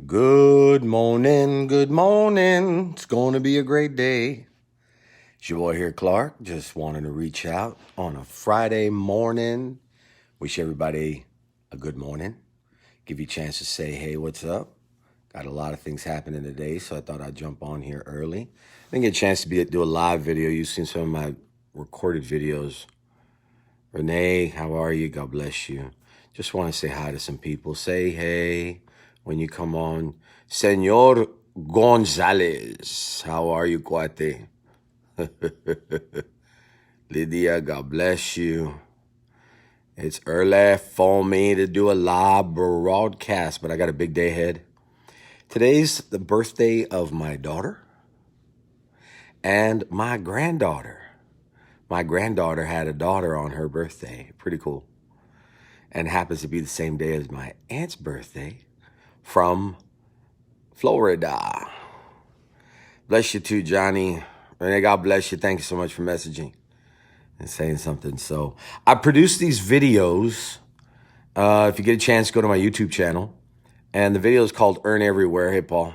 Good morning, good morning. It's going to be a great day. It's your boy here, Clark. Just wanted to reach out on a Friday morning. Wish everybody a good morning. Give you a chance to say, hey, what's up? Got a lot of things happening today, so I thought I'd jump on here early. Didn't get a chance to do a live video. You've seen some of my recorded videos. Renee, how are you? God bless you. Just want to say hi to some people. Say hey when you come on. Senor Gonzalez, how are you, cuate? Lydia, God bless you. It's early for me to do a live broadcast, but I got a big day ahead. Today's the birthday of my daughter and my granddaughter. My granddaughter had a daughter on her birthday. Pretty cool. And happens to be the same day as my aunt's birthday from Florida. Bless you too, Johnny. Renee, God bless you. Thank you so much for messaging and saying something. So I produce these videos. If you get a chance, go to my YouTube channel. And the video is called Earn Everywhere. Hey, Paul.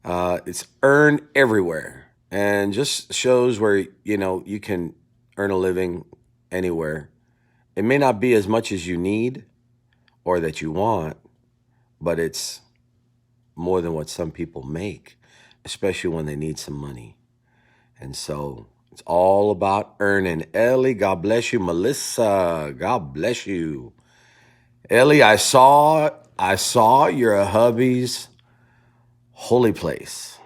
It's Earn Everywhere. And just shows where, you can earn a living anywhere. It may not be as much as you need or that you want, but it's more than what some people make, especially when they need some money. And so it's all about earning. Ellie, God bless you. Melissa, God bless you. Ellie, I saw your hubby's holy place.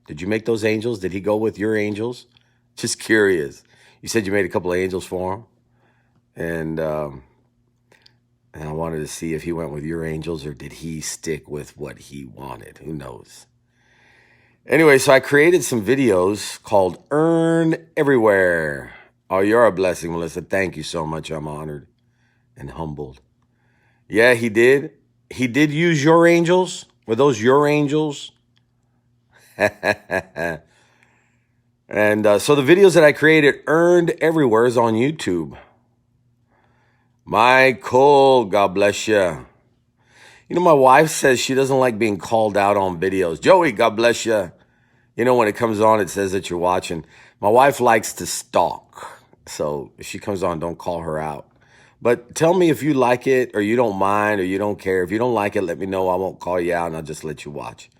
Did you make those angels? Did he go with your angels? Just curious. You said you made a couple of angels for him. And I wanted to see if he went with your angels or did he stick with what he wanted? Who knows? Anyway, so I created some videos called Earn Everywhere. Oh, you're a blessing, Melissa. Thank you so much. I'm honored and humbled. Yeah, he did. He did use your angels. Were those your angels? And so the videos that I created, Earned Everywhere, is on YouTube. Michael, God bless you. My wife says she doesn't like being called out on videos. Joey, God bless you. When it comes on, it says that you're watching. My wife likes to stalk. So if she comes on, don't call her out. But tell me if you like it or you don't mind or you don't care. If you don't like it, let me know. I won't call you out and I'll just let you watch.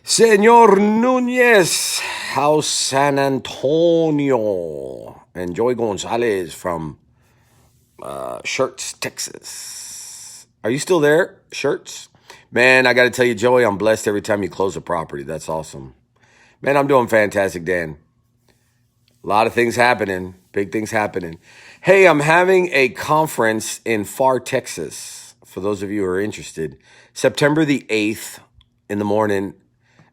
Senor Nunez, how's San Antonio? And Joey Gonzalez from Shirts, Texas. Are you still there, Shirts? Man, I got to tell you, Joey, I'm blessed every time you close a property. That's awesome. Man, I'm doing fantastic, Dan. A lot of things happening, big things happening. Hey, I'm having a conference in Pharr, Texas, for those of you who are interested. September the 8th in the morning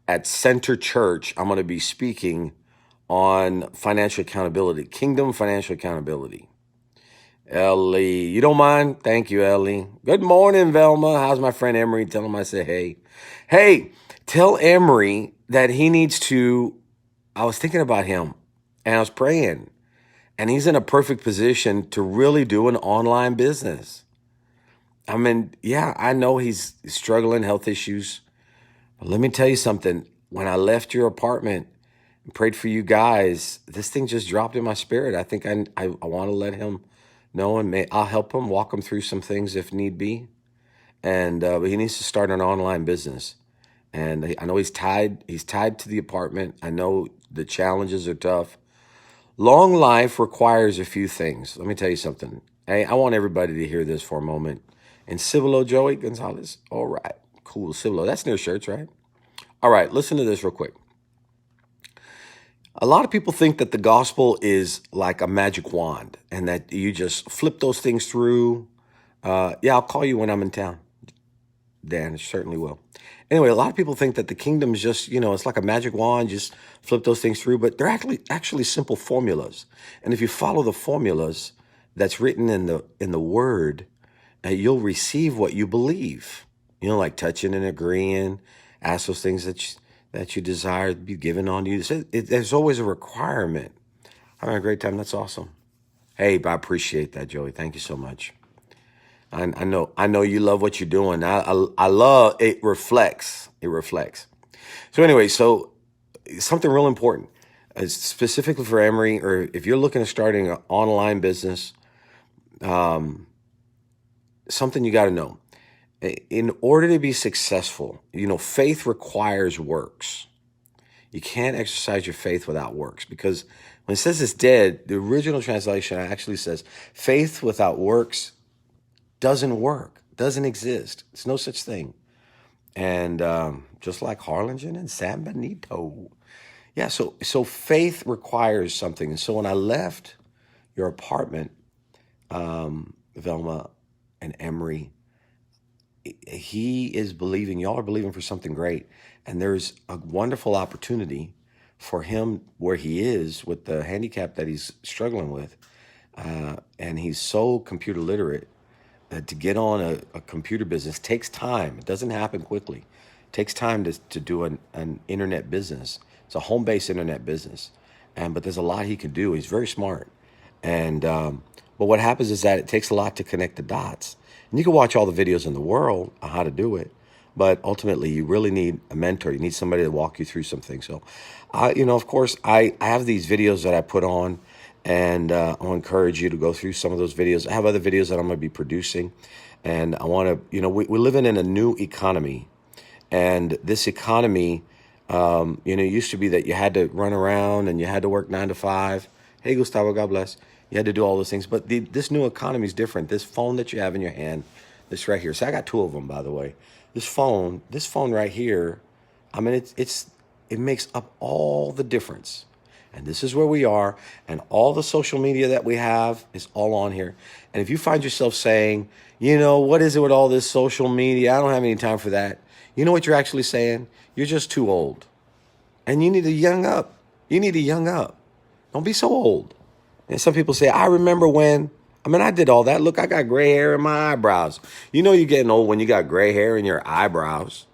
at Center Church, I'm going to be speaking on financial accountability, Kingdom Financial Accountability. Ellie, you don't mind? Thank you, Ellie. Good morning, Velma. How's my friend Emery? Tell him I say hey. Hey, tell Emery that he needs to, I was thinking about him and I was praying, and he's in a perfect position to really do an online business. I mean, yeah, I know he's struggling, health issues. But let me tell you something. When I left your apartment and prayed for you guys, this thing just dropped in my spirit. I think I want to let him know, and I'll help him, walk him through some things if need be. And but he needs to start an online business. And I know he's tied to the apartment. I know the challenges are tough. Long life requires a few things. Let me tell you something. Hey, I want everybody to hear this for a moment. In Cibolo, Joey Gonzalez. All right, cool. Cibolo. That's near Shirts, right? All right, listen to this real quick. A lot of people think that the gospel is like a magic wand and that you just flip those things through. Yeah, I'll call you when I'm in town. Dan, certainly will. Anyway, a lot of people think that the kingdom is just, it's like a magic wand, just flip those things through, but they're actually simple formulas. And if you follow the formulas that's written in the word, you'll receive what you believe. Like touching and agreeing, ask those things that you desire to be given on you. There's always a requirement. Having a great time. That's awesome. Hey, I appreciate that, Joey. Thank you so much. I know you love what you're doing. I love it. Reflects. It reflects. So anyway, so something real important, specifically for Emery, or if you're looking at starting an online business, something you got to know. In order to be successful, faith requires works. You can't exercise your faith without works, because when it says it's dead, the original translation actually says faith without works doesn't work, doesn't exist. It's no such thing. And just like Harlingen and San Benito. Yeah, so faith requires something. And so when I left your apartment, Velma and Emery, he is believing, y'all are believing for something great. And there's a wonderful opportunity for him where he is with the handicap that he's struggling with. And he's so computer literate that to get on a computer business takes time. It doesn't happen quickly. It takes time to do an internet business. It's a home-based internet business. But there's a lot he can do. He's very smart. And but what happens is that it takes a lot to connect the dots. And you can watch all the videos in the world on how to do it, but ultimately you really need a mentor. You need somebody to walk you through some things. So, of course, I have these videos that I put on, and I'll encourage you to go through some of those videos. I have other videos that I'm going to be producing, and I want to, we're living in a new economy, and this economy, it used to be that you had to run around and you had to work 9 to 5. Hey, Gustavo, God bless. You had to do all those things. But this new economy is different. This phone that you have in your hand, this right here. So I got 2 of them, by the way. This phone right here, I mean, it makes up all the difference. And this is where we are. And all the social media that we have is all on here. And if you find yourself saying, what is it with all this social media? I don't have any time for that. You know what you're actually saying? You're just too old. And you need to young up. You need to young up. Don't be so old. And some people say, I remember when. I did all that. Look, I got gray hair in my eyebrows. You're getting old when you got gray hair in your eyebrows.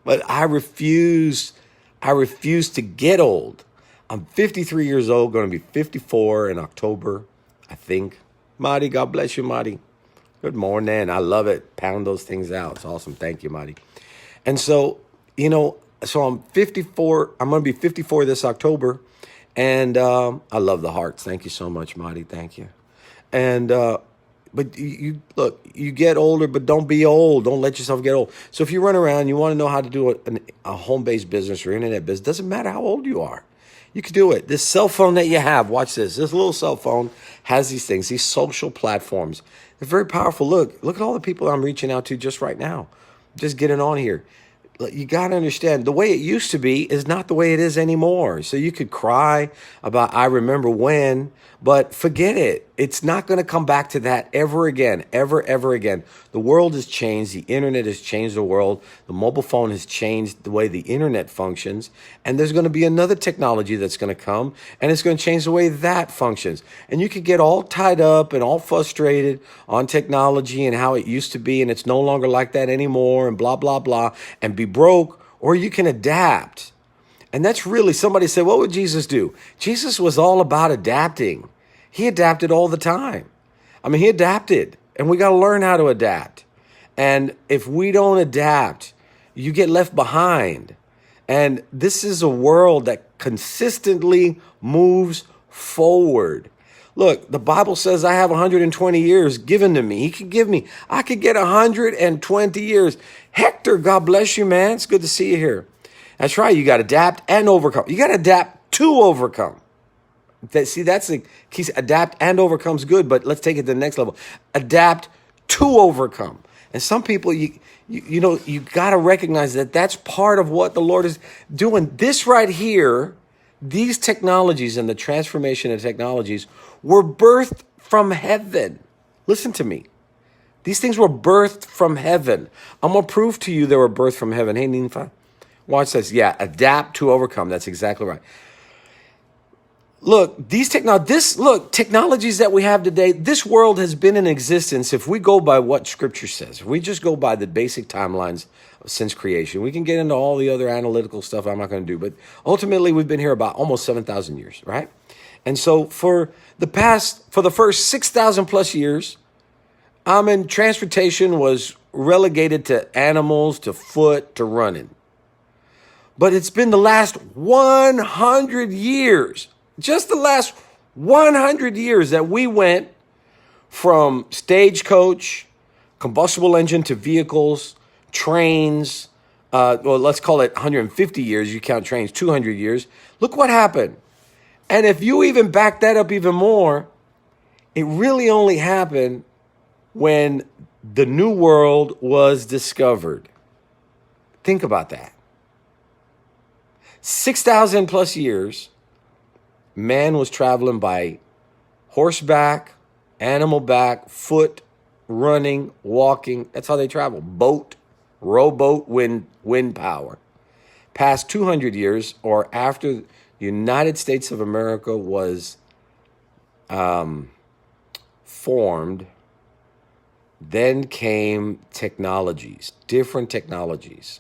But I refuse to get old. I'm 53 years old, going to be 54 in October, I think. Marty, God bless you, Marty. Good morning. I love it. Pound those things out. It's awesome. Thank you, Marty. And so, so I'm 54. I'm going to be 54 this October. And I love the hearts. Thank you so much, Marty. Thank you. And but you look, you get older, but don't be old. Don't let yourself get old. So if you run around, you want to know how to do a home-based business or internet business, doesn't matter how old you are. You can do it. This cell phone that you have, watch this. This little cell phone has these things, these social platforms. They're very powerful. Look at all the people I'm reaching out to just right now. Just getting on here. You got to understand, the way it used to be is not the way it is anymore. So you could cry about, I remember when, but forget it. It's not going to come back to that ever again, ever again. The world has changed. The internet has changed the world. The mobile phone has changed the way the internet functions. And there's going to be another technology that's going to come, and it's going to change the way that functions. And you could get all tied up and all frustrated on technology and how it used to be, and it's no longer like that anymore, and blah, blah, blah, and be broke, or you can adapt. And that's really, somebody said, what would Jesus do? Jesus was all about adapting. He adapted all the time. He adapted, and we got to learn how to adapt. And if we don't adapt, you get left behind. And this is a world that consistently moves forward. Look, the Bible says I have 120 years given to me. I could get 120 years. Hector, God bless you, man. It's good to see you here. That's right. You got to adapt and overcome. You got to adapt to overcome. That's the key. Adapt and overcome's good, but let's take it to the next level. Adapt to overcome. And some people, you got to recognize that that's part of what the Lord is doing. This right here, these technologies and the transformation of technologies were birthed from heaven. Listen to me. These things were birthed from heaven. I'm going to prove to you they were birthed from heaven. Hey, Ninfa, watch this. Yeah, adapt to overcome. That's exactly right. Look, technologies that we have today, this world has been in existence. If we go by what Scripture says, if we just go by the basic timelines since creation, we can get into all the other analytical stuff I'm not going to do, but ultimately we've been here about almost 7,000 years, right? And so for the first 6,000 plus years, I mean, transportation was relegated to animals, to foot, to running. But it's been the last 100 years, just the last 100 years that we went from stagecoach, combustible engine to vehicles, trains. Well, let's call it 150 years. You count trains, 200 years. Look what happened. And if you even back that up even more, it really only happened when the New World was discovered. Think about that. 6,000 plus years, man was traveling by horseback, animal back, foot, running, walking. That's how they travel. Boat, rowboat, wind power. Past 200 years, or after the United States of America was formed, then came technologies, different technologies.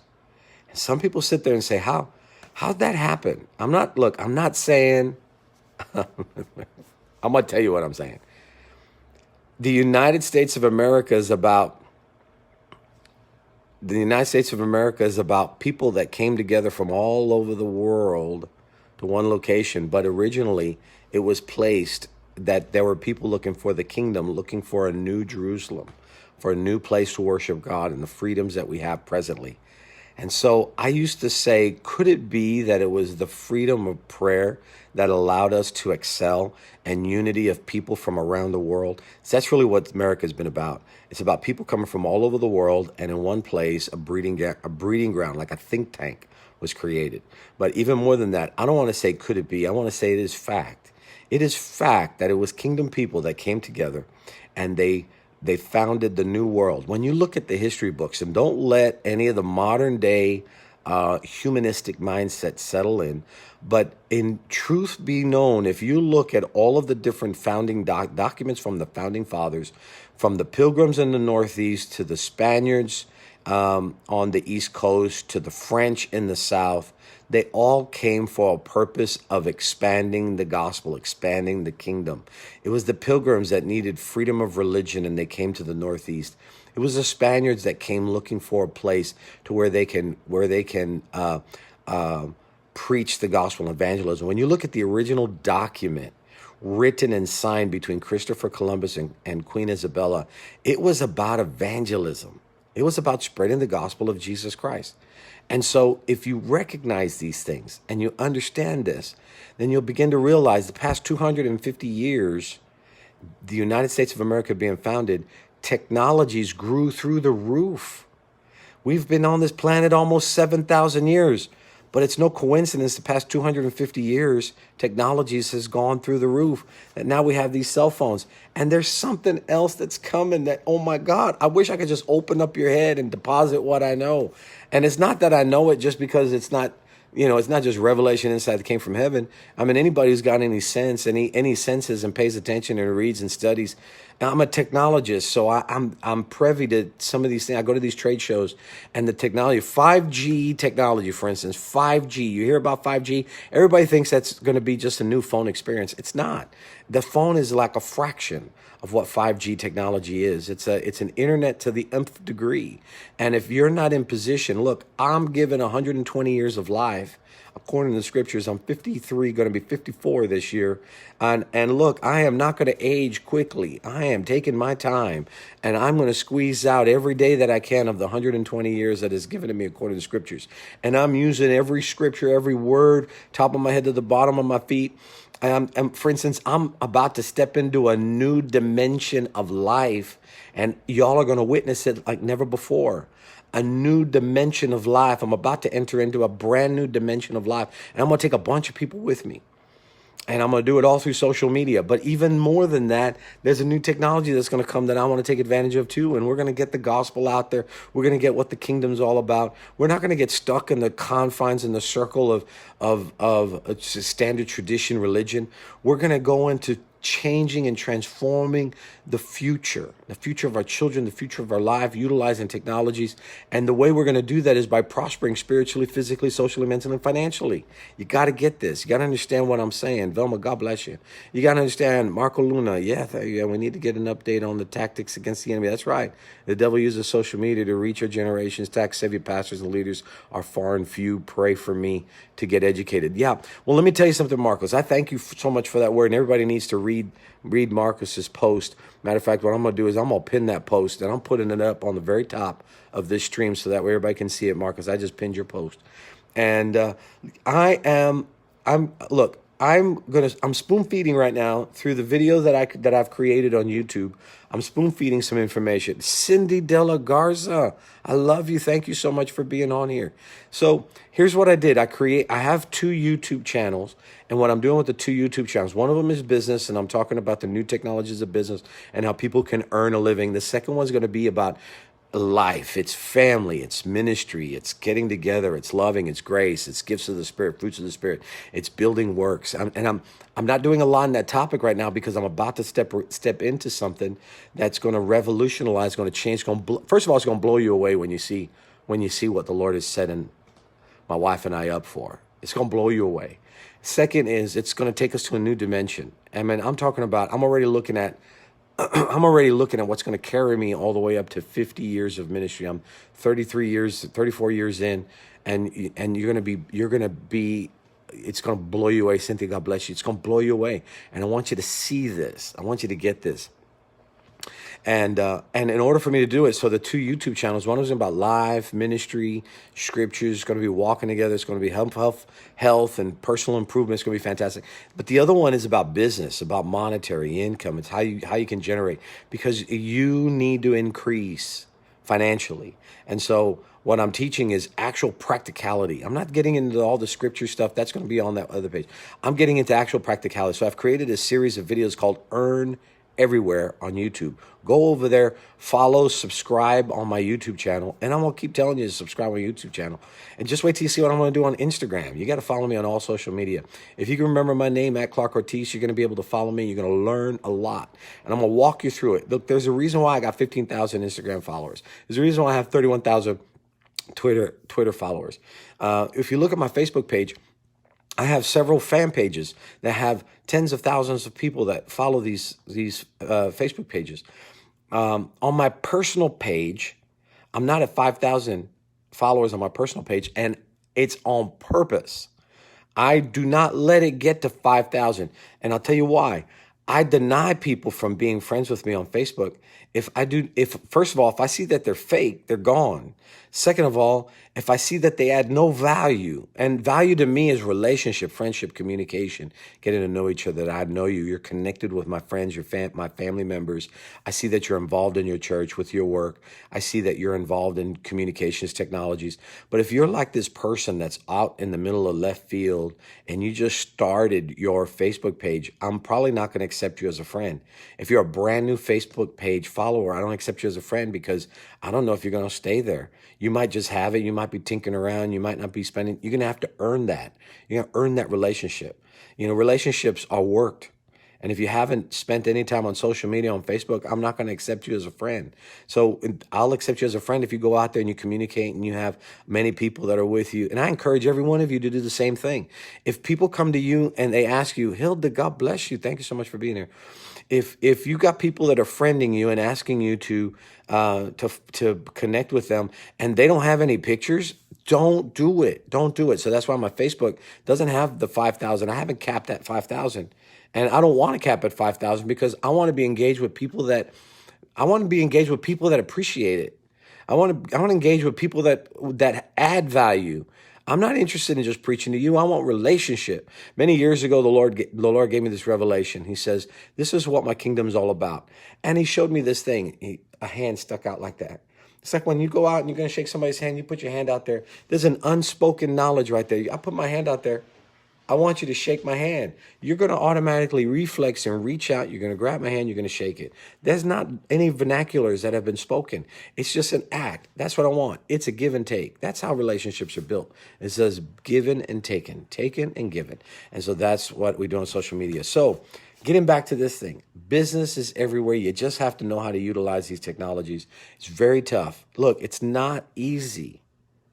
And some people sit there and say, how'd that happen? I'm not saying, I'm going to tell you what I'm saying. The United States of America is about people that came together from all over the world to one location. But originally it was placed that there were people looking for the kingdom, looking for a new Jerusalem, for a new place to worship God and the freedoms that we have presently. And so I used to say, could it be that it was the freedom of prayer that allowed us to excel and unity of people from around the world? So that's really what America's been about. It's about people coming from all over the world, and in one place, a breeding ground, like a think tank was created. But even more than that, I don't want to say could it be. I want to say it is fact. It is fact that it was kingdom people that came together and they founded the new world. When you look at the history books, and don't let any of the modern day humanistic mindset settle in, but in truth be known, if you look at all of the different founding documents from the founding fathers, from the Pilgrims in the Northeast to the Spaniards on the East Coast to the French in the South, they all came for a purpose of expanding the gospel, expanding the kingdom. It was the Pilgrims that needed freedom of religion, and they came to the Northeast. It was the Spaniards that came looking for a place to where they can preach the gospel and evangelism. When you look at the original document written and signed between Christopher Columbus and Queen Isabella, it was about evangelism. It was about spreading the gospel of Jesus Christ. And so if you recognize these things and you understand this, then you'll begin to realize the past 250 years, the United States of America being founded, technologies grew through the roof. We've been on this planet almost 7,000 years, but it's no coincidence the past 250 years, technologies has gone through the roof. And now we have these cell phones. And there's something else that's coming that, oh my God, I wish I could just open up your head and deposit what I know. And it's not that I know it just because it's not, it's not just revelation insight that came from heaven. I mean, anybody who's got any sense, any senses and pays attention and reads and studies. I'm a technologist, so I'm privy to some of these things. I go to these trade shows, and the technology, 5G technology, for instance, 5G. You hear about 5G? Everybody thinks that's going to be just a new phone experience. It's not. The phone is like a fraction of what 5G technology is. It's an internet to the nth degree. And if you're not in position, look, I'm given 120 years of life. According to the scriptures, I'm 53, going to be 54 this year. And look, I am not going to age quickly. I am taking my time, and I'm going to squeeze out every day that I can of the 120 years that is given to me according to the scriptures. And I'm using every scripture, every word, top of my head to the bottom of my feet. And for instance, I'm about to step into a new dimension of life, and y'all are going to witness it like never before. A new dimension of life. I'm about to enter into a brand new dimension of life. And I'm going to take a bunch of people with me. And I'm going to do it all through social media. But even more than that, there's a new technology that's going to come that I want to take advantage of too. And we're going to get the gospel out there. We're going to get what the kingdom's all about. We're not going to get stuck in the confines, in the circle of standard tradition religion. We're going to go into changing and transforming the future of our children, the future of our life, utilizing technologies. And the way we're going to do that is by prospering spiritually, physically, socially, mentally, and financially. You got to get this. You got to understand what I'm saying. Velma, God bless you. You got to understand, Marco Luna, yeah, we need to get an update on the tactics against the enemy. That's right. The devil uses social media to reach our generations. Tax-savvy pastors and leaders are far and few. Pray for me to get educated. Yeah. Well, let me tell you something, Marcos. I thank you so much for that word, and everybody needs to read Marcus's post. Matter of fact, what I'm going to do is I'm going to pin that post, and I'm putting it up on the very top of this stream so that way everybody can see it, Marcus. I just pinned your post. And I'm spoon feeding right now through the video that I've created on YouTube. I'm spoon feeding some information. Cindy De La Garza, I love you. Thank you so much for being on here. So here's what I did. I have 2 YouTube channels, and what I'm doing with the 2 YouTube channels, one of them is business, and I'm talking about the new technologies of business and how people can earn a living. The second one's going to be about life. It's family, it's ministry, it's getting together, it's loving, it's grace, it's gifts of the Spirit, fruits of the Spirit, it's building works. I'm not doing a lot on that topic right now because I'm about to step into something that's going to revolutionize, going to change. First of all, it's going to blow you away when you see what the Lord is setting my wife and I up for. It's going to blow you away. Second is it's going to take us to a new dimension. I mean, I'm already looking at what's going to carry me all the way up to 50 years of ministry. I'm 34 years in, and you're going to be, it's going to blow you away. Cynthia, God bless you. It's going to blow you away. And I want you to see this. I want you to get this. And in order for me to do it, so the 2 YouTube channels, one was about live ministry, scriptures. It's going to be walking together. It's going to be health and personal improvement. It's going to be fantastic. But the other one is about business, about monetary income. It's how you can generate, because you need to increase financially. And so what I'm teaching is actual practicality. I'm not getting into all the scripture stuff. That's going to be on that other page. I'm getting into actual practicality. So I've created a series of videos called Earn Everywhere on YouTube. Go over there, follow, subscribe on my YouTube channel, and I'm going to keep telling you to subscribe on my YouTube channel. And just wait till you see what I'm going to do on Instagram. You got to follow me on all social media. If you can remember my name, @Clark Ortiz, you're going to be able to follow me. You're going to learn a lot, and I'm going to walk you through it. Look, there's a reason why I got 15,000 Instagram followers. There's a reason why I have 31,000 Twitter followers. If you look at my Facebook page, I have several fan pages that have tens of thousands of people that follow these Facebook pages. On my personal page, I'm not at 5,000 followers on my personal page, and it's on purpose. I do not let it get to 5,000, and I'll tell you why. I deny people from being friends with me on Facebook. First of all, if I see that they're fake, they're gone. Second of all, if I see that they add no value, and value to me is relationship, friendship, communication, getting to know each other, that I know you, you're connected with my friends, my family members. I see that you're involved in your church with your work. I see that you're involved in communications technologies. But if you're like this person that's out in the middle of left field and you just started your Facebook page, I'm probably not going to accept you as a friend. If you're a brand new Facebook page follower, I don't accept you as a friend because I don't know if you're going to stay there. You might just have it. You might be tinkering around. You might not be spending. You're going to have to earn that. You're going to earn that relationship. Relationships are worked. And if you haven't spent any time on social media, on Facebook, I'm not going to accept you as a friend. So I'll accept you as a friend if you go out there and you communicate and you have many people that are with you. And I encourage every one of you to do the same thing. If people come to you and they ask you, Hilda, God bless you. Thank you so much for being here. If you got people that are friending you and asking you to connect with them and they don't have any pictures, don't do it. Don't do it. So that's why my Facebook doesn't have the 5,000. I haven't capped at 5,000. And I don't want to cap at 5,000 because I want to be engaged with people that appreciate it. I want to engage with people that add value. I'm not interested in just preaching to you. I want relationship. Many years ago, the Lord gave me this revelation. He says, this is what my kingdom is all about. And he showed me this thing, a hand stuck out like that. It's like when you go out and you're going to shake somebody's hand, you put your hand out there. There's an unspoken knowledge right there. I put my hand out there. I want you to shake my hand. You're going to automatically reflex and reach out. You're going to grab my hand. You're going to shake it. There's not any vernaculars that have been spoken. It's just an act. That's what I want. It's a give and take. That's how relationships are built. It says given and taken and given. And so that's what we do on social media. So Getting back to this thing, business is everywhere. You just have to know how to utilize these technologies. It's very tough. Look, it's not easy.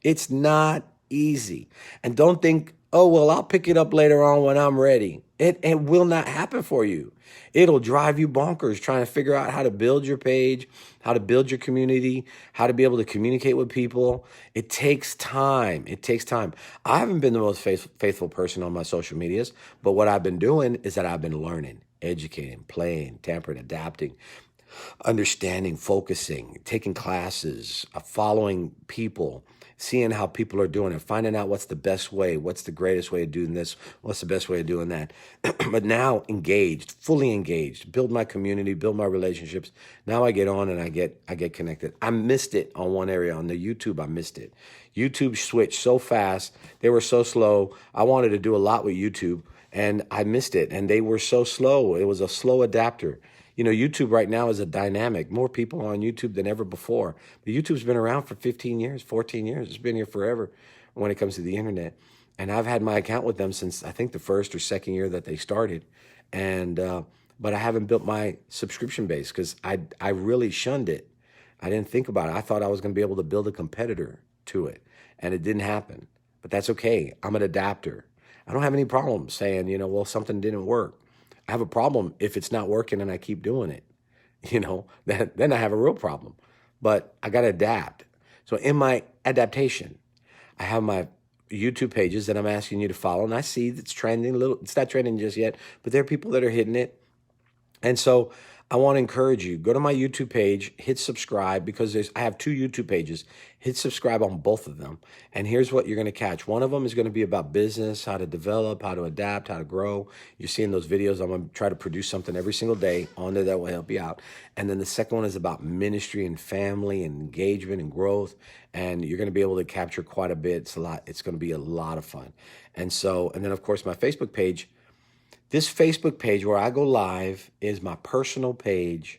It's not easy. And don't think, oh, well, I'll pick it up later on when I'm ready. It will not happen for you. It'll drive you bonkers trying to figure out how to build your page, how to build your community, how to be able to communicate with people. It takes time. It takes time. I haven't been the most faithful person on my social medias, but what I've been doing is that I've been learning, educating, playing, tampering, adapting, understanding, focusing, taking classes, following people, seeing how people are doing it, finding out what's the best way, what's the greatest way of doing this, what's the best way of doing that. But now engaged, fully engaged, build my community, build my relationships. Now I get on and I get connected. I missed it on one area on the YouTube. I missed it. YouTube switched so fast. They were so slow. I wanted to do a lot with YouTube and I missed it. And they were so slow. It was a slow adapter. You know, YouTube right now is a dynamic. More people are on YouTube than ever before. But YouTube's been around for 15 years, 14 years. It's been here forever when it comes to the internet. And I've had my account with them since I think the first or second year that they started. And but I haven't built my subscription base because I really shunned it. I didn't think about it. I thought I was going to be able to build a competitor to it, and it didn't happen. But that's okay. I'm an adapter. I don't have any problem saying, you know, well, something didn't work. I have a problem if it's not working and I keep doing it, you know, then I have a real problem. But I got to adapt. So in my adaptation, I have my YouTube pages that I'm asking you to follow, and I see it's trending a little. It's not trending just yet, but there are people that are hitting it. And so I want to encourage you, go to my YouTube page, hit subscribe because I have two YouTube pages. Hit subscribe on both of them. And here's what you're going to catch. One of them is going to be about business, how to develop, how to adapt, how to grow. You're seeing those videos. I'm going to try to produce something every single day on there that will help you out. And then the second one is about ministry and family and engagement and growth. And you're going to be able to capture quite a bit. It's a lot. It's going to be a lot of fun. And then of course my Facebook page. This Facebook page where I go live is my personal page,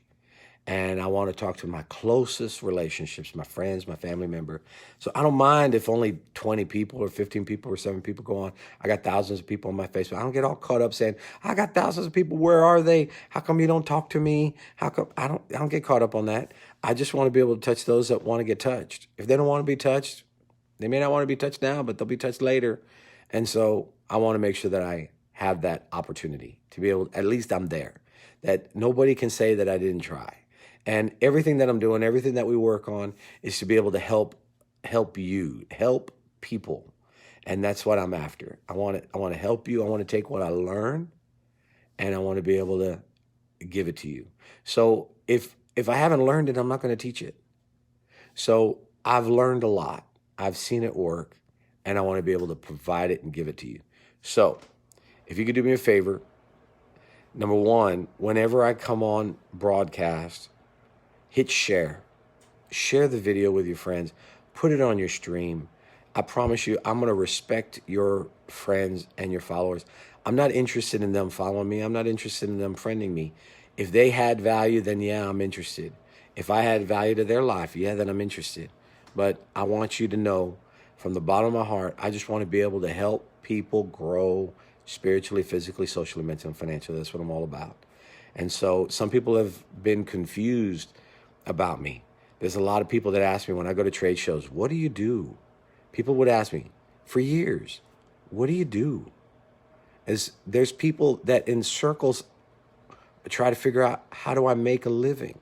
and I want to talk to my closest relationships, my friends, my family member. So I don't mind if only 20 people or 15 people or 7 people go on. I got thousands of people on my Facebook. I don't get all caught up saying, I got thousands of people. Where are they? How come you don't talk to me? How come I don't get caught up on that. I just want to be able to touch those that want to get touched. If they don't want to be touched, they may not want to be touched now, but they'll be touched later. And so I want to make sure that I have that opportunity to be able, at least I'm there, that nobody can say that I didn't try. And everything that I'm doing, everything that we work on is to be able to help you, help people. And that's what I'm after. I want to help you. I want to take what I learn and I want to be able to give it to you. So if I haven't learned it, I'm not going to teach it. So I've learned a lot. I've seen it work and I want to be able to provide it and give it to you. So if you could do me a favor, number one, whenever I come on broadcast, hit share. Share the video with your friends. Put it on your stream. I promise you, I'm going to respect your friends and your followers. I'm not interested in them following me. I'm not interested in them friending me. If they had value, then yeah, I'm interested. If I had value to their life, yeah, then I'm interested. But I want you to know from the bottom of my heart, I just want to be able to help people grow spiritually, physically, socially, mentally, and financially. That's what I'm all about. And so some people have been confused about me. There's a lot of people that ask me when I go to trade shows, what do you do? People would ask me for years, what do you do? There's people that in circles try to figure out, how do I make a living?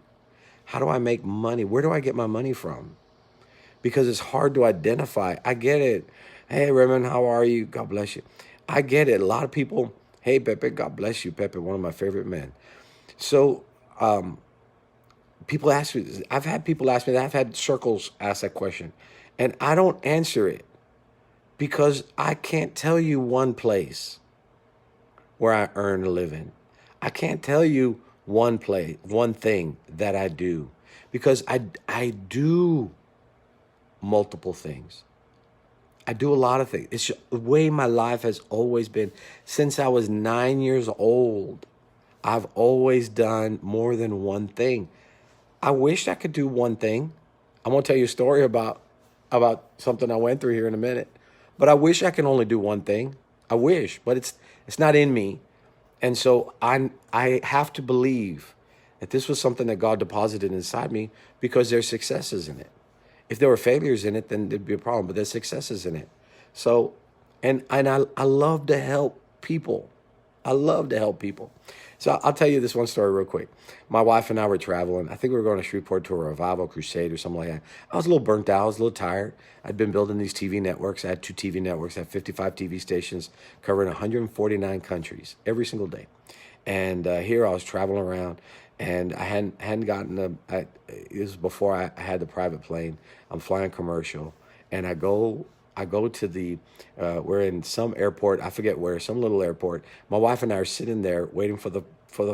How do I make money? Where do I get my money from? Because it's hard to identify. I get it. Hey, Raymond, how are you? God bless you. I get it. A lot of people, hey, Pepe, God bless you, Pepe, one of my favorite men. So people ask me, I've had people ask me that. I've had circles ask that question. And I don't answer it because I can't tell you one place where I earn a living. I can't tell you one thing that I do because I do multiple things. I do a lot of things. It's the way my life has always been. Since I was 9 years old, I've always done more than one thing. I wish I could do one thing. I'm going to tell you a story about something I went through here in a minute. But I wish I can only do one thing. I wish, but it's not in me. And so I have to believe that this was something that God deposited inside me because there's successes in it. If there were failures in it, then there'd be a problem, but there's successes in it. So, I love to help people. I love to help people. So I'll tell you this one story real quick. My wife and I were traveling. I think we were going to Shreveport to a revival crusade or something like that. I was a little burnt out. I was a little tired. I'd been building these TV networks. I had 2 TV networks. I had 55 TV stations covering 149 countries every single day. And here I was traveling around, and I hadn't gotten it was before I had the private plane. I'm flying commercial, and I go to the we're in some airport, I forget where, some little airport. My wife and I are sitting there waiting for the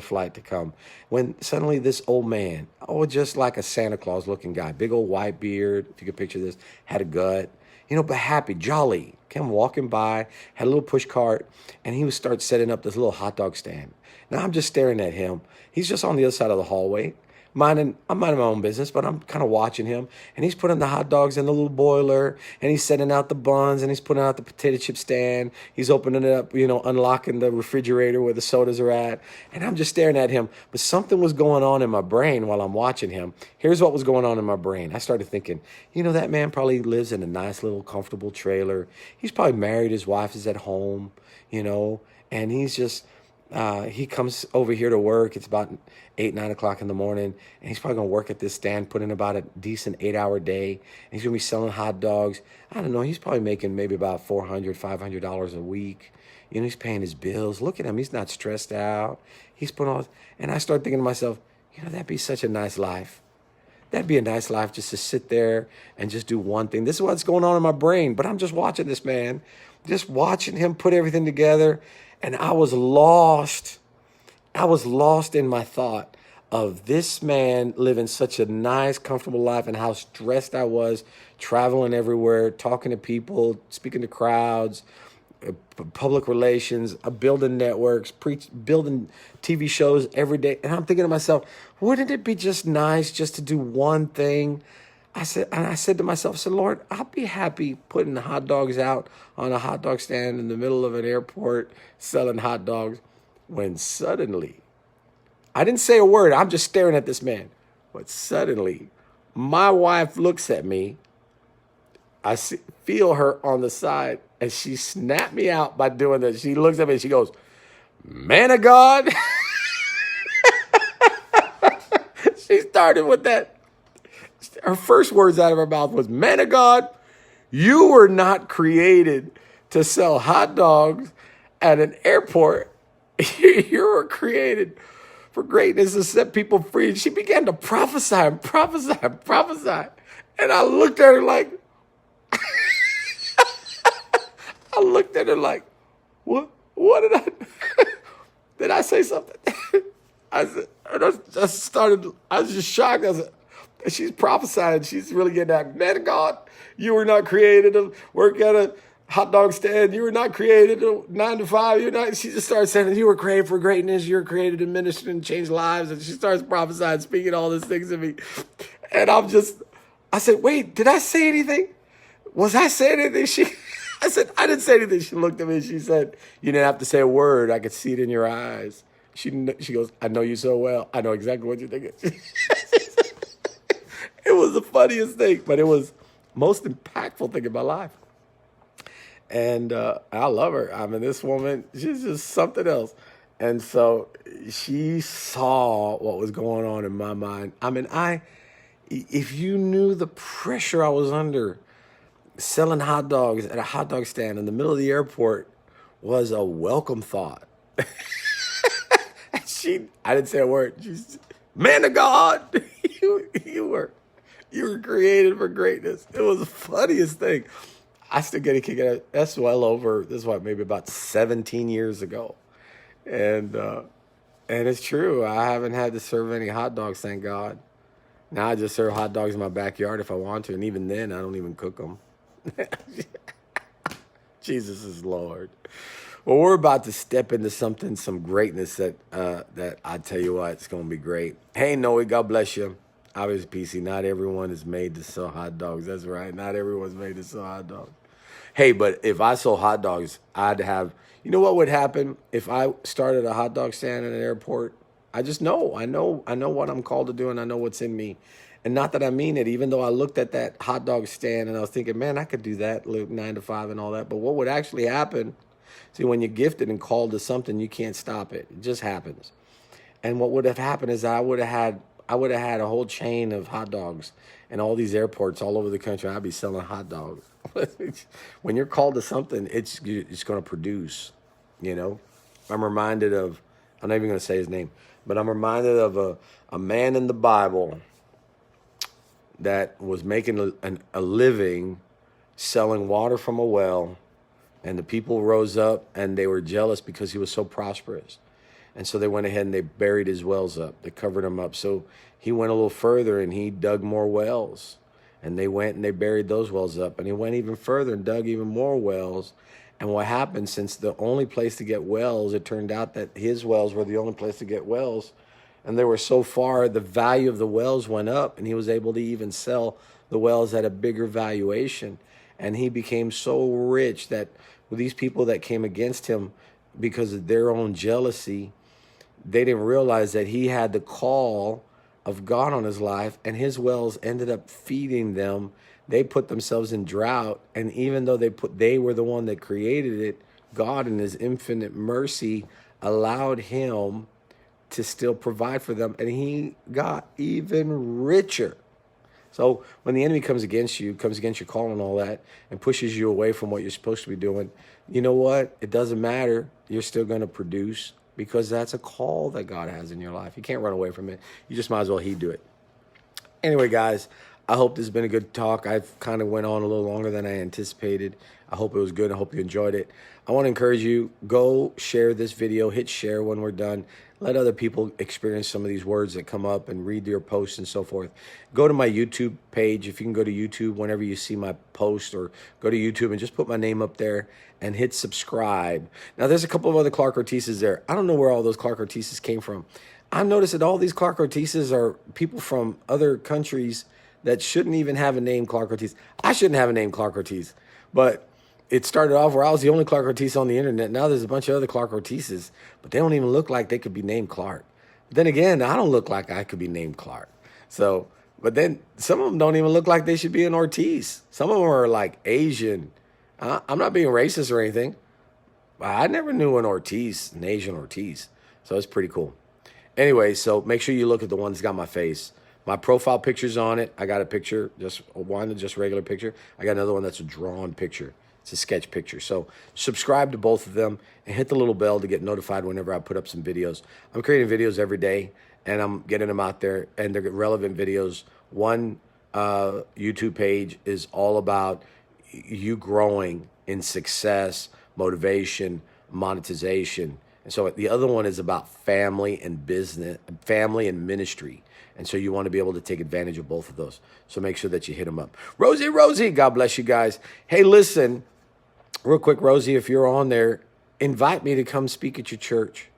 flight to come, when suddenly this old man, oh, just like a Santa Claus looking guy, big old white beard, if you could picture this, had a gut, but happy, jolly, came walking by, had a little push cart, and he would start setting up this little hot dog stand. Now I'm just staring at him. He's just on the other side of the hallway. I'm minding my own business, but I'm kind of watching him. And he's putting the hot dogs in the little boiler, and he's setting out the buns, and he's putting out the potato chip stand. He's opening it up, unlocking the refrigerator where the sodas are at. And I'm just staring at him. But something was going on in my brain while I'm watching him. Here's what was going on in my brain. I started thinking, that man probably lives in a nice little comfortable trailer. He's probably married. His wife is at home, and he's just he comes over here to work. It's about 8, 9 o'clock in the morning, and he's probably going to work at this stand, put in about a decent 8-hour day. And he's going to be selling hot dogs. I don't know. He's probably making maybe about $400, $500 a week. He's paying his bills. Look at him. He's not stressed out. He's putting all, and I start thinking to myself, that'd be such a nice life. That'd be a nice life, just to sit there and just do one thing. This is what's going on in my brain, but I'm just watching this man, just watching him put everything together. And I was lost. I was lost in my thought of this man living such a nice, comfortable life, and how stressed I was, traveling everywhere, talking to people, speaking to crowds, public relations, building networks, building TV shows every day. And I'm thinking to myself, wouldn't it be just nice just to do one thing? I said to myself, I said, Lord, I'll be happy putting hot dogs out on a hot dog stand in the middle of an airport selling hot dogs, when suddenly, I didn't say a word. I'm just staring at this man. But suddenly, my wife looks at me. Feel her on the side, and she snapped me out by doing this. She looks at me and she goes, "Man of God." She started with that. Her first words out of her mouth was, "Man of God, you were not created to sell hot dogs at an airport. You were created for greatness, to set people free." And she began to prophesy and prophesy and prophesy. And I looked at her like, what? What did I, did I say something? I said, and I was just shocked. She's prophesying. She's really getting that. "Man of God, you were not created to work at a hot dog stand. You were not created to 9 to 5. You're not." She just starts saying, "You were created for greatness. You were created to minister and change lives." And she starts prophesying, speaking all these things to me. And I said, "Wait, did I say anything? Was I saying anything?" I said, "I didn't say anything." She looked at me and she said, "You didn't have to say a word. I could see it in your eyes." She goes, "I know you so well. I know exactly what you're thinking." It was the funniest thing, but it was most impactful thing in my life. And I love her. I mean, this woman, she's just something else. And so she saw what was going on in my mind. I mean, if you knew the pressure I was under, selling hot dogs at a hot dog stand in the middle of the airport was a welcome thought. I didn't say a word. She's, "Man of God, you were created for greatness." It was the funniest thing. I still get a kick out of it. That's maybe about 17 years ago. And it's true. I haven't had to serve any hot dogs, thank God. Now I just serve hot dogs in my backyard if I want to, and even then I don't even cook them. Jesus is Lord. Well, we're about to step into some greatness that I tell you what, it's going to be great. Hey, Noe, God bless you. Obviously, PC, not everyone is made to sell hot dogs. That's right. Not everyone's made to sell hot dogs. Hey, but if I sold hot dogs, I'd have, you know what would happen if I started a hot dog stand at an airport? I just know, I know what I'm called to do and I know what's in me. And not that I mean it, even though I looked at that hot dog stand and I was thinking, man, I could do that, live 9 to 5 and all that. But what would actually happen? See, when you're gifted and called to something, you can't stop it. It just happens. And what would have happened is I would have had a whole chain of hot dogs and all these airports all over the country. I'd be selling hot dogs. When you're called to something, it's going to produce. You know, I'm reminded of, I'm not even going to say his name, but I'm reminded of a man in the Bible that was making a living selling water from a well, and the people rose up and they were jealous because he was so prosperous. And so they went ahead and they buried his wells up. They covered them up. So he went a little further and he dug more wells. And they went and they buried those wells up. And he went even further and dug even more wells. And what happened, since the only place to get wells, it turned out that his wells were the only place to get wells. And they were so far, the value of the wells went up, and he was able to even sell the wells at a bigger valuation. And he became so rich that with these people that came against him because of their own jealousy, they didn't realize that he had the call of God on his life, and his wells ended up feeding them. They put themselves in drought, and even though they were the one that created it, God in his infinite mercy allowed him to still provide for them, and he got even richer. So when the enemy comes against you, comes against your call and all that, and pushes you away from what you're supposed to be doing, you know what? It doesn't matter. You're still going to produce, because that's a call that God has in your life. You can't run away from it. You just might as well heed to it. Anyway, guys, I hope this has been a good talk. I've kind of went on a little longer than I anticipated. I hope it was good. I hope you enjoyed it. I want to encourage you, go share this video, hit share when we're done. Let other people experience some of these words that come up and read your posts and so forth. Go to my YouTube page. If you can go to YouTube whenever you see my post, or go to YouTube and just put my name up there and hit subscribe. Now, there's a couple of other Clark Ortizes there. I don't know where all those Clark Ortizes came from. I've noticed that all these Clark Ortizes are people from other countries that shouldn't even have a name Clark Ortiz. I shouldn't have a name Clark Ortiz, but it started off where I was the only Clark Ortiz on the internet. Now there's a bunch of other Clark Ortizes, but they don't even look like they could be named Clark. But then again, I don't look like I could be named Clark. So, but then some of them don't even look like they should be an Ortiz. Some of them are like Asian. I'm not being racist or anything, but I never knew an Ortiz, an Asian Ortiz. So it's pretty cool. Anyway, so make sure you look at the one that's got my face. My profile picture's on it. I got a picture, just one, just regular picture. I got another one that's a drawn picture. It's a sketch picture. So subscribe to both of them and hit the little bell to get notified whenever I put up some videos. I'm creating videos every day, and I'm getting them out there, and they're relevant videos. One YouTube page is all about you growing in success, motivation, monetization. And so the other one is about family and business, family and ministry. And so you want to be able to take advantage of both of those. So make sure that you hit them up. Rosie, God bless you guys. Hey, listen, real quick, Rosie, if you're on there, invite me to come speak at your church.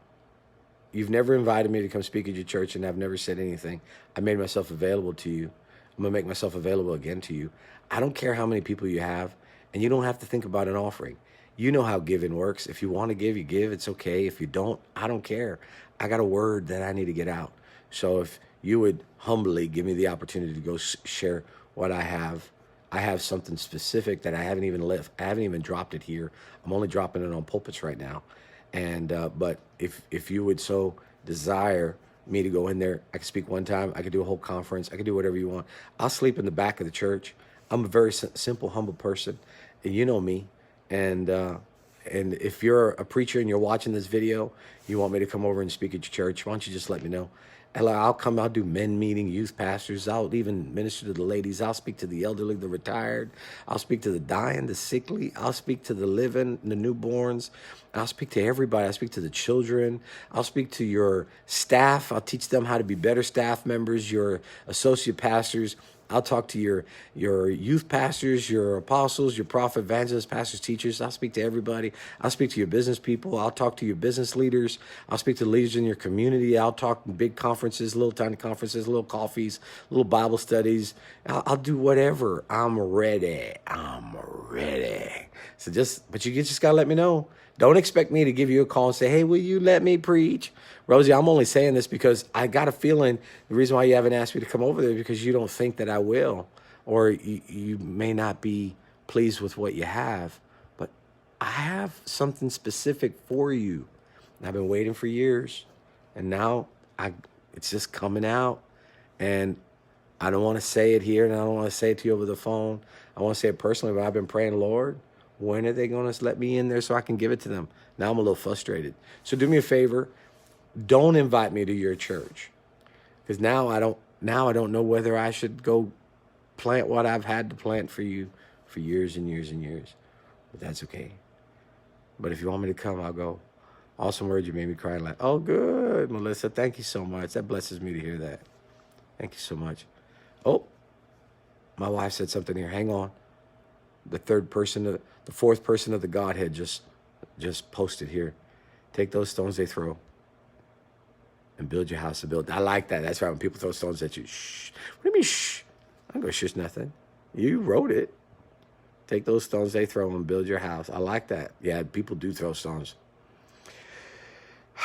You've never invited me to come speak at your church, and I've never said anything. I made myself available to you. I'm going to make myself available again to you. I don't care how many people you have, and you don't have to think about an offering. You know how giving works. If you want to give, you give. It's okay. If you don't, I don't care. I got a word that I need to get out. So if you would humbly give me the opportunity to go share what I have something specific that I haven't even dropped it here. I'm only dropping it on pulpits right now. And but if you would so desire me to go in there, I could speak one time. I could do a whole conference. I could do whatever you want. I'll sleep in the back of the church. I'm a very simple, humble person, and you know me. And if you're a preacher and you're watching this video, you want me to come over and speak at your church, why don't you just let me know? And I'll come, I'll do men meeting, youth pastors. I'll even minister to the ladies. I'll speak to the elderly, the retired. I'll speak to the dying, the sickly. I'll speak to the living, the newborns. I'll speak to everybody. I'll speak to the children. I'll speak to your staff. I'll teach them how to be better staff members, your associate pastors. I'll talk to your youth pastors, your apostles, your prophet, evangelists, pastors, teachers. I'll speak to everybody. I'll speak to your business people. I'll talk to your business leaders. I'll speak to the leaders in your community. I'll talk in big conferences, little tiny conferences, little coffees, little Bible studies. I'll do whatever. I'm ready. So but you just got to let me know. Don't expect me to give you a call and say, hey, will you let me preach? Rosie, I'm only saying this because I got a feeling the reason why you haven't asked me to come over there is because you don't think that I will, or you may not be pleased with what you have. But I have something specific for you. And I've been waiting for years, and now it's just coming out. And I don't want to say it here, and I don't want to say it to you over the phone. I want to say it personally, but I've been praying, Lord, when are they going to let me in there so I can give it to them? Now I'm a little frustrated. So do me a favor. Don't invite me to your church, because now I don't know whether I should go plant what I've had to plant for you for years and years and years. But that's okay. But if you want me to come, I'll go. Awesome words, you made me cry. Like, oh, good, Melissa. Thank you so much. That blesses me to hear that. Thank you so much. Oh, my wife said something here. Hang on. The fourth person of the Godhead just posted here. Take those stones they throw and build your house to build. I like that. That's right. When people throw stones at you, shh. What do you mean, shh? I'm going to shush nothing. You wrote it. Take those stones they throw and build your house. I like that. Yeah, people do throw stones.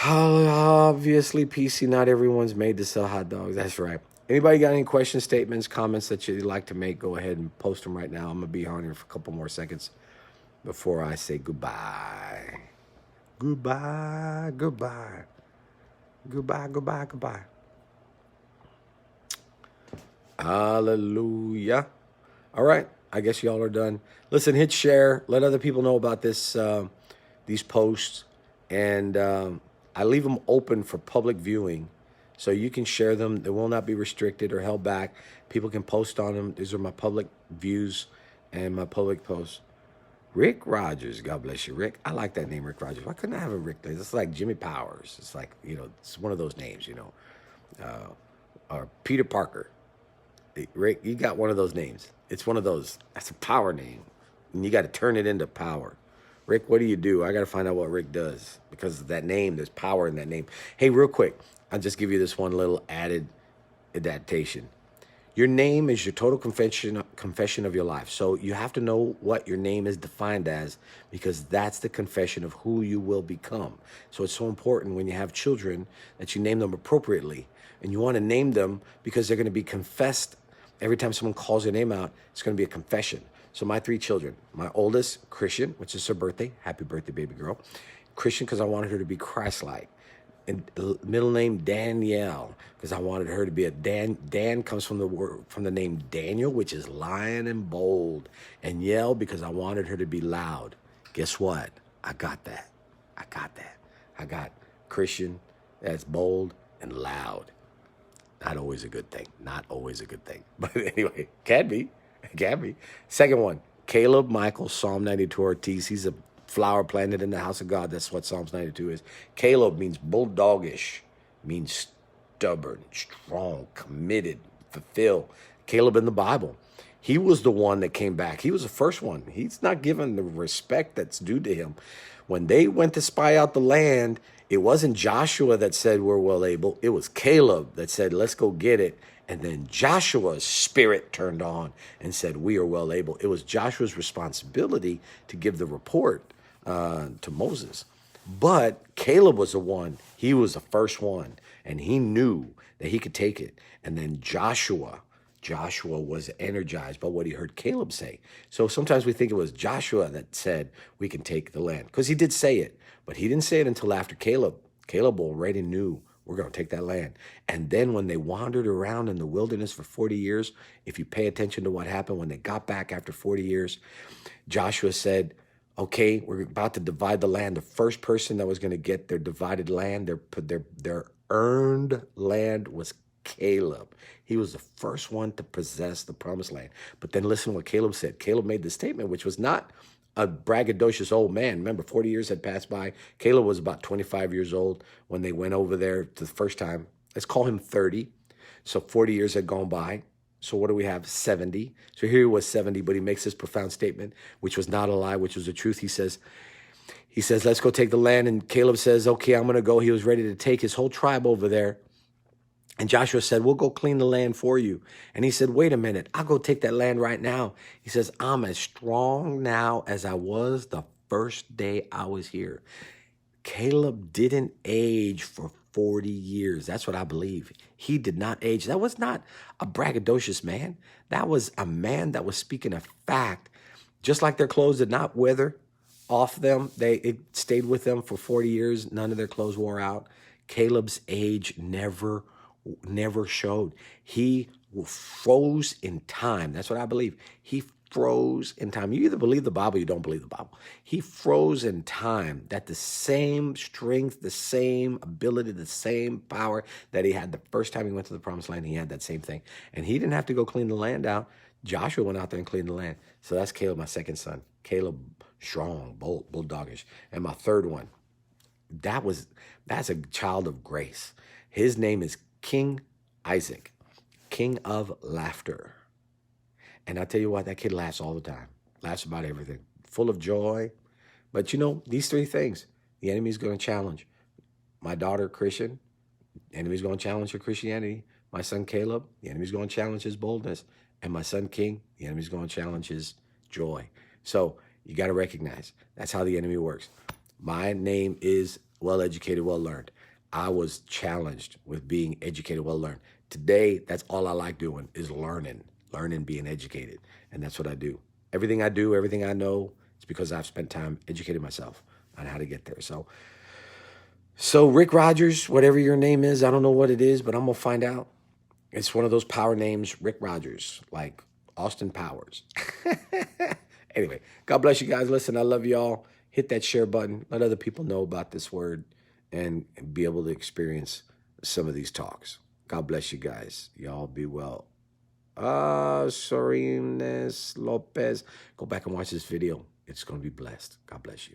Obviously, PC, not everyone's made to sell hot dogs. That's right. Anybody got any questions, statements, comments that you'd like to make? Go ahead and post them right now. I'm going to be on here for a couple more seconds before I say goodbye. Goodbye, goodbye. Goodbye, goodbye, goodbye. Hallelujah. All right. I guess y'all are done. Listen, hit share. Let other people know about these posts. And I leave them open for public viewing. So you can share them. They will not be restricted or held back. People can post on them. These are my public views and my public posts. Rick Rogers, God bless you, Rick. I like that name, Rick Rogers. Why couldn't I have a Rick? It's like Jimmy Powers. It's like, it's one of those names, or Peter Parker. Rick, you got one of those names. It's one of those. That's a power name. And you got to turn it into power. Rick, what do you do? I got to find out what Rick does because of that name. There's power in that name. Hey, real quick, I'll just give you this one little added adaptation. Your name is your total confession of your life. So you have to know what your name is defined as because that's the confession of who you will become. So it's so important when you have children that you name them appropriately. And you want to name them because they're going to be confessed. Every time someone calls their name out, it's going to be a confession. So my 3 children, my oldest, Christian, which is her birthday. Happy birthday, baby girl. Christian, because I wanted her to be Christ-like. And middle name Danielle, because I wanted her to be a Dan. Dan comes from the name Daniel, which is lion and bold. And Yell, because I wanted her to be loud. Guess what? I got that. I got Christian, that's bold and loud. Not always a good thing. But anyway, can be. Second one, Caleb Michael, Psalm 92 Ortiz. He's a flower planted in the house of God. That's what Psalms 92 is. Caleb means bulldogish, means stubborn, strong, committed, fulfill. Caleb in the Bible. He was the one that came back. He was the first one. He's not given the respect that's due to him. When they went to spy out the land, it wasn't Joshua that said we're well able. It was Caleb that said, let's go get it. And then Joshua's spirit turned on and said, we are well able. It was Joshua's responsibility to give the report to Moses. But Caleb was the one. He was the first one. And he knew that he could take it. And then Joshua was energized by what he heard Caleb say. So sometimes we think it was Joshua that said we can take the land. Because he did say it. But he didn't say it until after Caleb. Caleb already knew we're going to take that land. And then when they wandered around in the wilderness for 40 years, if you pay attention to what happened when they got back after 40 years, Joshua said, okay, we're about to divide the land. The first person that was going to get their divided land, their earned land was Caleb. He was the first one to possess the promised land. But then listen to what Caleb said. Caleb made the statement, which was not a braggadocious old man. Remember, 40 years had passed by. Caleb was about 25 years old when they went over there the first time. Let's call him 30. So 40 years had gone by. So what do we have? 70. So here he was 70, but he makes this profound statement, which was not a lie, which was the truth. He says, let's go take the land. And Caleb says, okay, I'm going to go. He was ready to take his whole tribe over there. And Joshua said, we'll go clean the land for you. And he said, wait a minute, I'll go take that land right now. He says, I'm as strong now as I was the first day I was here. Caleb didn't age for 40 years. That's what I believe. He did not age. That was not a braggadocious man. That was a man that was speaking a fact. Just like their clothes did not wither off them, it stayed with them for 40 years. None of their clothes wore out. Caleb's age never showed. He froze in time. That's what I believe. He froze in time. You either believe the Bible or you don't believe the Bible. He froze in time, that the same strength, the same ability, the same power that he had the first time he went to the promised land, he had that same thing. And he didn't have to go clean the land out. Joshua went out there and cleaned the land. So that's Caleb, my second son. Caleb, strong, bold, bulldoggish. And my third one, that's a child of grace. His name is King Isaac, king of laughter. And I tell you what, that kid laughs all the time, laughs about everything, full of joy. But you know, these three things, the enemy's going to challenge. My daughter, Christian, the enemy's going to challenge her Christianity. My son, Caleb, the enemy's going to challenge his boldness. And my son, King, the enemy's going to challenge his joy. So you got to recognize that's how the enemy works. My name is well-educated, well-learned. I was challenged with being educated, well-learned. Today, that's all I like doing is learning, being educated. And that's what I do. Everything I do, everything I know, it's because I've spent time educating myself on how to get there. So Rick Rogers, whatever your name is, I don't know what it is, but I'm going to find out. It's one of those power names, Rick Rogers, like Austin Powers. Anyway, God bless you guys. Listen, I love y'all. Hit that share button. Let other people know about this word and be able to experience some of these talks. God bless you guys. Y'all be well. Sorines Lopez. Go back and watch this video. It's going to be blessed. God bless you.